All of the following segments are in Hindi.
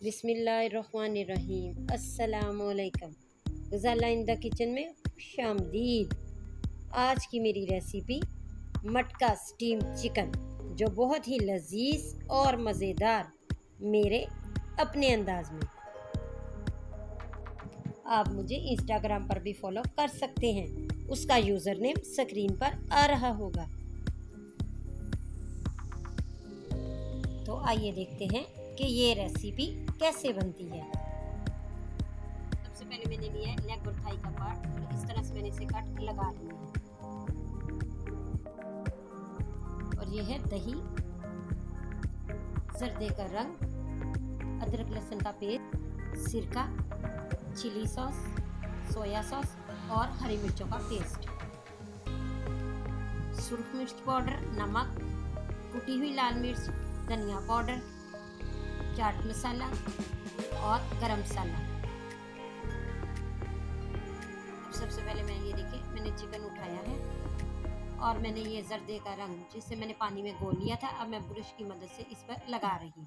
बिस्मिल्लाहिर्रहमानिर्रहीम। अस्सलामुअलैकुम। गज़ाला इन द किचन में खुशामदीद। आज की मेरी रेसिपी मटका स्टीम चिकन, जो बहुत ही लजीज और मज़ेदार मेरे अपने अंदाज में। आप मुझे इंस्टाग्राम पर भी फॉलो कर सकते हैं, उसका यूज़र नेम स्क्रीन पर आ रहा होगा। तो आइए देखते हैं कि ये रेसिपी कैसे बनती है। सबसे पहले मैंने लिया है लेग और थाई का पार्ट, और इस तरह से मैंने इसे कट लगा लिया है। और ये है दही, जर्दे का रंग, अदरक लहसुन का पेस्ट, सिरका, चिली सॉस, सोया सॉस और हरी मिर्चों का पेस्ट, सुरख मिर्च पाउडर, नमक, कुटी हुई लाल मिर्च, धनिया पाउडर, चाट मसाला और गरम मसाला। अब सबसे पहले मैंने चिकन उठाया है और मैंने ये जर्दे का रंग, जिसे मैंने पानी में घोल लिया था, अब मैं ब्रश की मदद से इस पर लगा रही हूँ,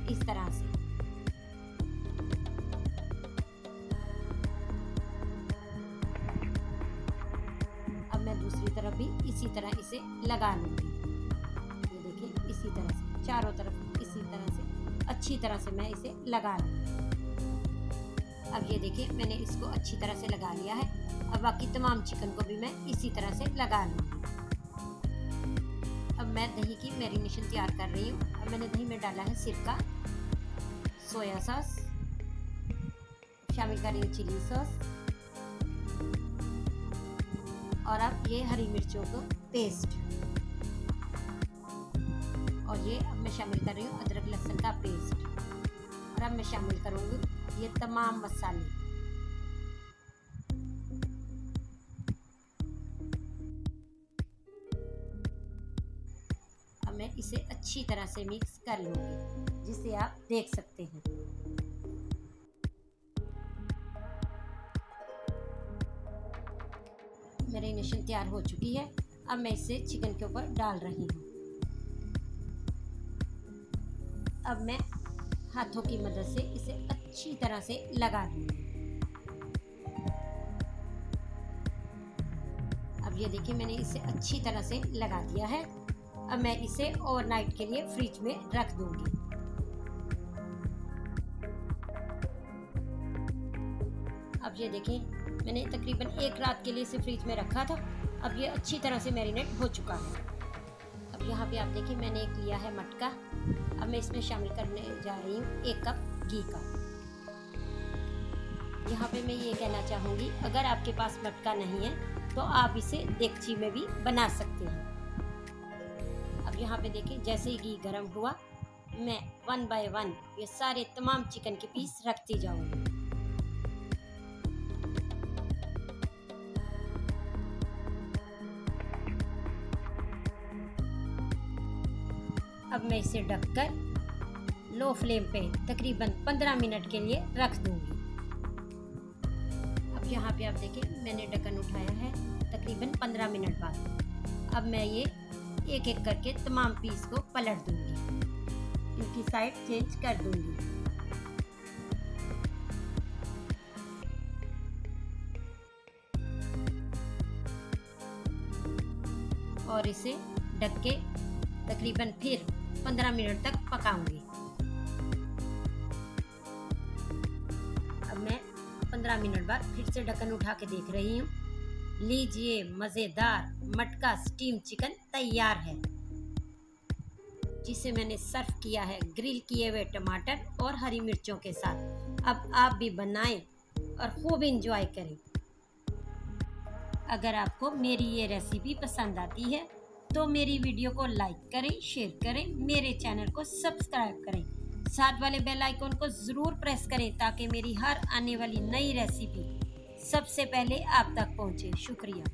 इस तरह से। अब मैं दूसरी तरफ भी इसी तरह इसे लगा लूँगी। ये देखिए, इसी तरह से चारों तरफ इसी तरह से अच्छी तरह से मैं इसे लगा लूँगी। अब ये देखिए, मैंने इसको अच्छी तरह से लगा लिया है। अब बाकी तमाम चिकन को भी मैं इसी तरह से लगा लूँगी। अब मैं दही की मैरिनेशन तैयार कर रही हूँ। अब मैंने दही में डाला है सिरका, सोया सॉस, शामिल कर रही हूँ चिली सॉस, और अब ये हरी मिर्चों को पेस्ट, और ये अब मैं शामिल कर रही हूँ अदरक लहसुन का पेस्ट, और अब मैं शामिल करूँगी ये तमाम मसाले। अब मैं इसे अच्छी तरह से मिक्स कर लूँगी, जिसे आप देख सकते हैं। मैरिनेशन तैयार हो चुकी है। अब मैं इसे चिकन के ऊपर डाल रही हूँ। अब मैं हाथों की मदद से इसे अच्छी तरह से लगा दूँगी। अब ये देखिए, मैंने इसे अच्छी तरह से लगा दिया है। अब मैं इसे ओवरनाइट के लिए फ्रिज में रख दूँगी। अब ये देखिए, मैंने तकरीबन एक रात के लिए इसे फ्रिज में रखा था। अब ये अच्छी तरह से मैरिनेट हो चुका है। अब यहाँ पे आप देखिए, मैंने एक लिया है मटका। अब मैं इसमें शामिल करने जा रही हूँ 1 कप घी का। यहाँ पे मैं ये कहना चाहूँगी, अगर आपके पास मटका नहीं है तो आप इसे देगची में भी बना सकते हैं। अब यहाँ पे देखिए, जैसे ही घी गर्म हुआ, मैं 1 बाय 1 ये सारे तमाम चिकन के पीस रखती जाऊँगी। अब मैं इसे ढककर लो फ्लेम पे तकरीबन 15 मिनट के लिए रख दूंगी। अब यहाँ पे आप देखिए, मैंने ढक्कन उठाया है तकरीबन 15 मिनट बाद। अब मैं ये एक एक करके तमाम पीस को पलट दूंगी, इनकी साइड चेंज कर दूंगी। और इसे ढक के तकरीबन फिर 15 मिनट तक पकाऊंगी। अब मैं 15 मिनट बाद फिर से ढक्कन उठा के देख रही हूँ। लीजिए, मज़ेदार मटका स्टीम चिकन तैयार है, जिसे मैंने सर्व किया है ग्रिल किए हुए टमाटर और हरी मिर्चों के साथ। अब आप भी बनाएं और खूब इंजॉय करें। अगर आपको मेरी ये रेसिपी पसंद आती है तो मेरी वीडियो को लाइक करें, शेयर करें, मेरे चैनल को सब्सक्राइब करें, साथ वाले बेल आइकन को ज़रूर प्रेस करें, ताकि मेरी हर आने वाली नई रेसिपी सबसे पहले आप तक पहुंचे। शुक्रिया।